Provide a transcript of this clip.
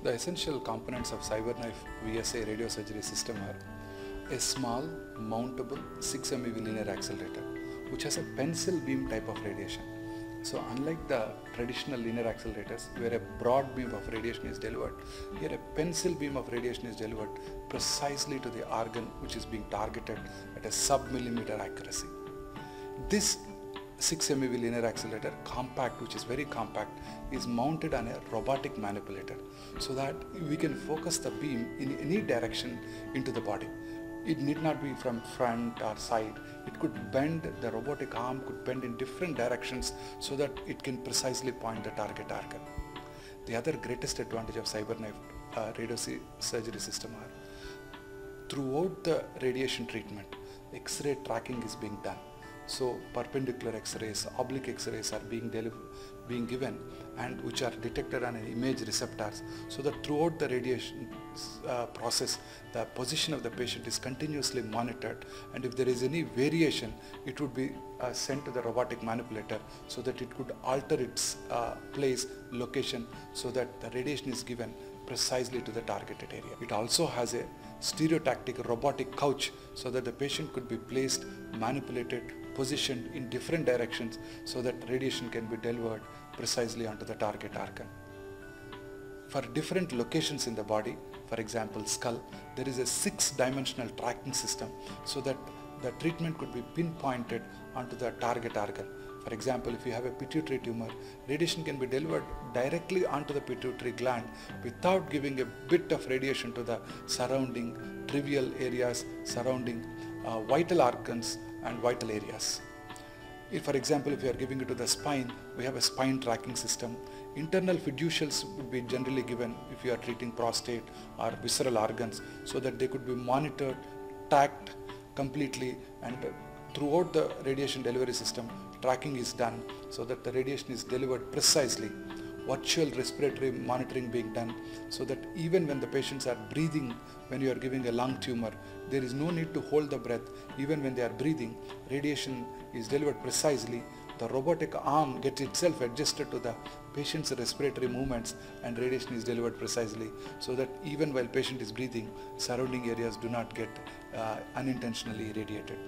The essential components of CyberKnife VSA radiosurgery system are a small, mountable 6 MeV linear accelerator, which has a pencil beam type of radiation. So unlike the traditional linear accelerators, where a broad beam of radiation is delivered, here a pencil beam of radiation is delivered precisely to the organ which is being targeted at a sub-millimeter accuracy. This 6 MeV linear accelerator, compact, which is very compact, is mounted on a robotic manipulator so that we can focus the beam in any direction into the body. It need not be from front or side. It could bend, the robotic arm could bend in different directions so that it can precisely point the target organ. The other greatest advantage of CyberKnife radiosurgery system are throughout the radiation treatment, X-ray tracking is being done. So perpendicular X-rays, oblique X-rays are being given, and which are detected on an image receptors, so that throughout the radiation process, the position of the patient is continuously monitored, and if there is any variation, it would be sent to the robotic manipulator so that it could alter its place, location, so that the radiation is given precisely to the targeted area. It also has a stereotactic robotic couch so that the patient could be placed, manipulated, positioned in different directions so that radiation can be delivered precisely onto the target organ. For different locations in the body, for example skull, there is a 6-dimensional tracking system so that the treatment could be pinpointed onto the target organ. For example, if you have a pituitary tumor, radiation can be delivered directly onto the pituitary gland without giving a bit of radiation to the surrounding trivial areas, surrounding vital organs and vital areas. If, for example, if you are giving it to the spine, we have a spine tracking system. Internal fiducials would be generally given if you are treating prostate or visceral organs, so that they could be monitored, tagged completely, and throughout the radiation delivery system, tracking is done so that the radiation is delivered precisely. Virtual respiratory monitoring being done so that even when the patients are breathing, when you are giving a lung tumor, there is no need to hold the breath. Even when they are breathing, radiation is delivered precisely. The robotic arm gets itself adjusted to the patient's respiratory movements, and radiation is delivered precisely so that even while patient is breathing, surrounding areas do not get unintentionally irradiated.